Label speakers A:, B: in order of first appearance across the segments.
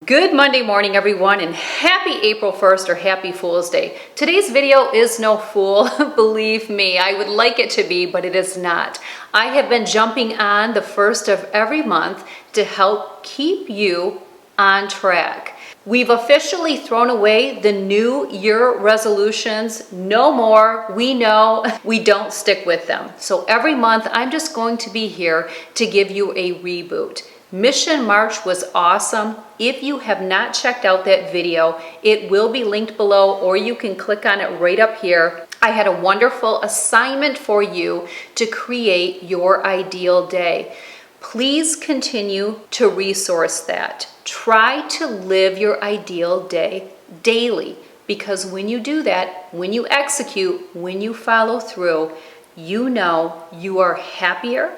A: Good Monday morning, everyone, and happy April 1st or happy Fool's Day. Today's video is no fool, believe me. I would like it to be, but it is not. I have been jumping on the first of every month to help keep you on track. We've officially thrown away the New Year resolutions. No more. We know we don't stick with them. So every month, I'm just going to be here to give you a reboot. Mission March was awesome. If you have not checked out that video, it will be linked below, or you can click on it right up here. I had a wonderful assignment for you to create your ideal day. Please continue to resource that. Try to live your ideal day daily, because when you do that, when you execute, when you follow through, you know you are happier,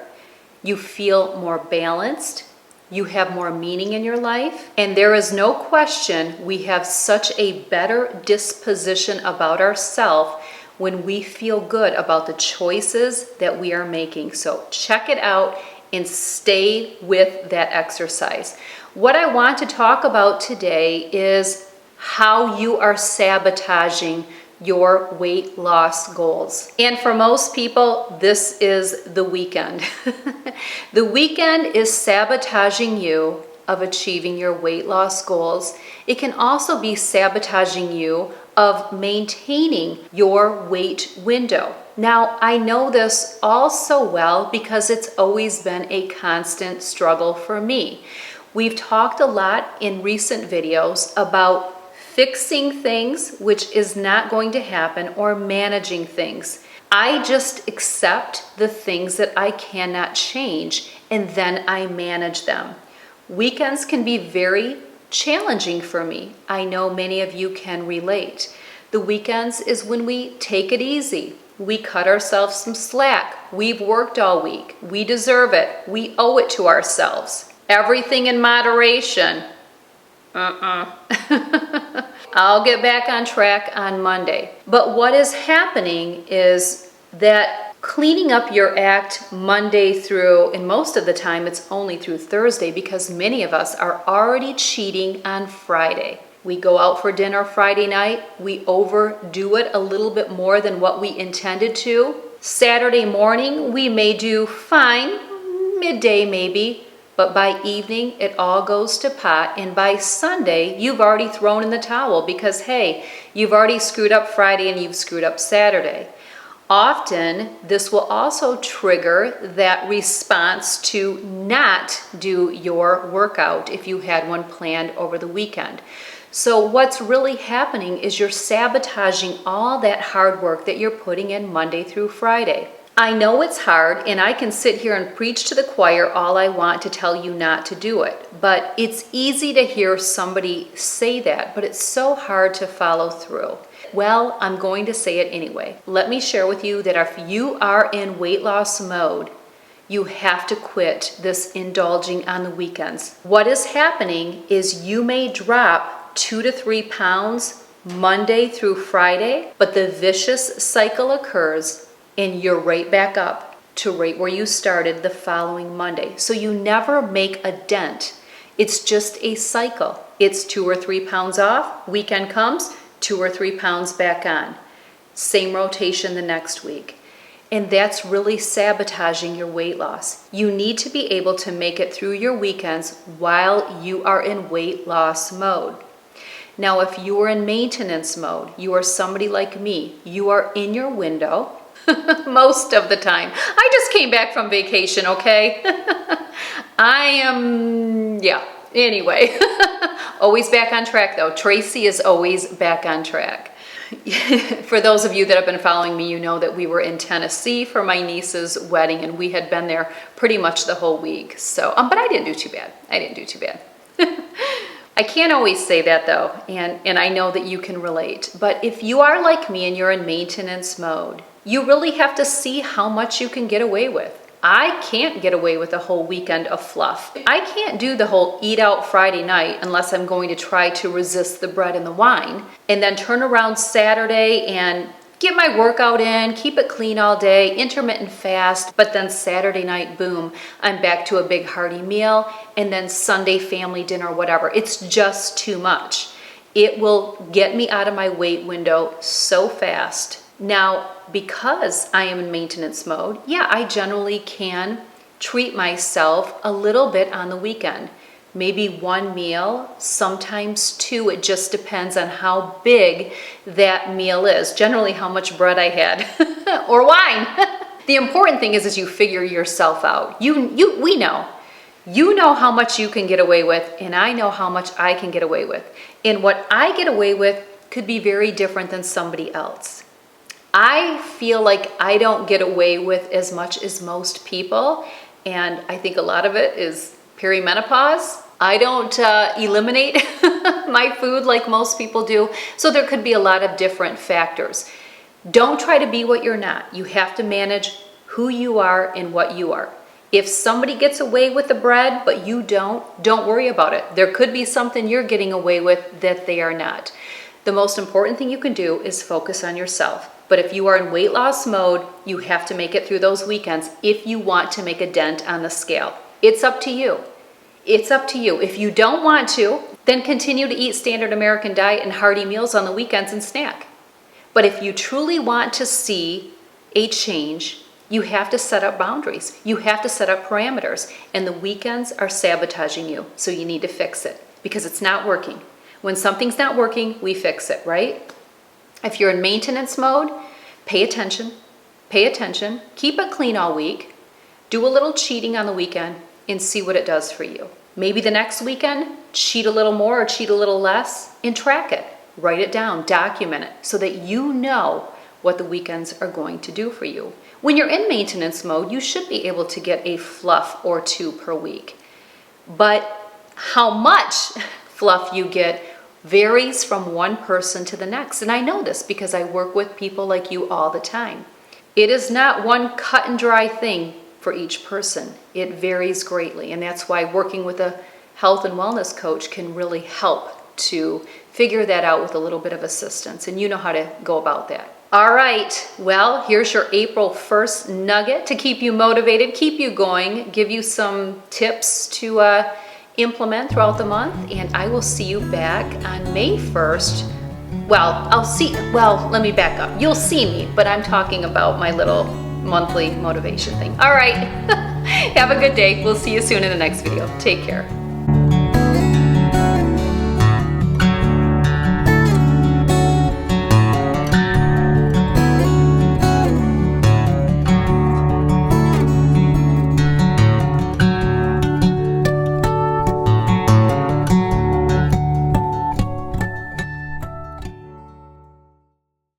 A: you feel more balanced, you have more meaning in your life, and there is no question we have such a better disposition about ourselves when we feel good about the choices that we are making. So check it out and stay with that exercise. What I want to talk about today is how you are sabotaging your weight loss goals. And for most people, this is the weekend. The weekend is sabotaging you of achieving your weight loss goals. It can also be sabotaging you of maintaining your weight window. Now, I know this all so well because it's always been a constant struggle for me. We've talked a lot in recent videos about fixing things, which is not going to happen, or managing things. I just accept the things that I cannot change, and then I manage them. Weekends can be very challenging for me. I know many of you can relate. The weekends is when we take it easy. We cut ourselves some slack. We've worked all week. We deserve it. We owe it to ourselves. Everything in moderation. I'll get back on track on Monday. But what is happening is that cleaning up your act Monday through, and most of the time it's only through Thursday, because many of us are already cheating on Friday. We go out for dinner Friday night, we overdo it a little bit more than what we intended to. Saturday morning, we may do fine, midday maybe, but by evening, it all goes to pot, and by Sunday, you've already thrown in the towel because, hey, you've already screwed up Friday and you've screwed up Saturday. Often, this will also trigger that response to not do your workout if you had one planned over the weekend. So what's really happening is you're sabotaging all that hard work that you're putting in Monday through Friday. I know it's hard, and I can sit here and preach to the choir all I want to tell you not to do it. But it's easy to hear somebody say that, but it's so hard to follow through. Well, I'm going to say it anyway. Let me share with you that if you are in weight loss mode, you have to quit this indulging on the weekends. What is happening is you may drop 2 to 3 pounds Monday through Friday, but the vicious cycle occurs and you're right back up to right where you started the following Monday. So you never make a dent. It's just a cycle. It's 2 or 3 pounds off. Weekend comes, 2 or 3 pounds back on. Same rotation the next week. And that's really sabotaging your weight loss. You need to be able to make it through your weekends while you are in weight loss mode. Now, if you are in maintenance mode, you are somebody like me, you are in your window most of the time. I just came back from vacation, okay? Anyway. Always back on track though. Tracy is always back on track. For those of you that have been following me, you know that we were in Tennessee for my niece's wedding, and we had been there pretty much the whole week. So, but I didn't do too bad. I can't always say that though, and I know that you can relate. But if you are like me and you're in maintenance mode, you really have to see how much you can get away with. I can't get away with a whole weekend of fluff. I can't do the whole eat out Friday night unless I'm going to try to resist the bread and the wine, and then turn around Saturday and get my workout in, keep it clean all day, intermittent fast, but then Saturday night, boom, I'm back to a big hearty meal, and then Sunday family dinner, whatever. It's just too much. It will get me out of my weight window so fast. Now, because I am in maintenance mode, yeah, I generally can treat myself a little bit on the weekend. Maybe one meal, sometimes two. It just depends on how big that meal is. Generally how much bread I had or wine. The important thing is you figure yourself out. We know. You know how much you can get away with, and I know how much I can get away with. And what I get away with could be very different than somebody else. I feel like I don't get away with as much as most people, and I think a lot of it is perimenopause. I don't eliminate my food like most people do, so there could be a lot of different factors. Don't try to be what you're not. You have to manage who you are and what you are. If somebody gets away with the bread, but you don't worry about it. There could be something you're getting away with that they are not. The most important thing you can do is focus on yourself. But if you are in weight loss mode, you have to make it through those weekends if you want to make a dent on the scale. It's up to you. It's up to you. If you don't want to, then continue to eat standard American diet and hearty meals on the weekends and snack. But if you truly want to see a change, you have to set up boundaries. You have to set up parameters. And the weekends are sabotaging you. So you need to fix it because it's not working. When something's not working, we fix it, right? If you're in maintenance mode, pay attention. Pay attention. Keep it clean all week. Do a little cheating on the weekend and see what it does for you. Maybe the next weekend, cheat a little more or cheat a little less and track it. Write it down, document it so that you know what the weekends are going to do for you. When you're in maintenance mode, you should be able to get a fluff or two per week. But how much fluff you get varies from one person to the next. And I know this because I work with people like you all the time. It is not one cut and dry thing for each person. It varies greatly. And that's why working with a health and wellness coach can really help to figure that out with a little bit of assistance. And you know how to go about that. All right, well, here's your April 1st nugget to keep you motivated, keep you going, give you some tips to implement throughout the month, and I will see you back on May 1st. Well, let me back up. You'll see me, but I'm talking about my little monthly motivation thing. All right, have a good day. We'll see you soon in the next video. Take care.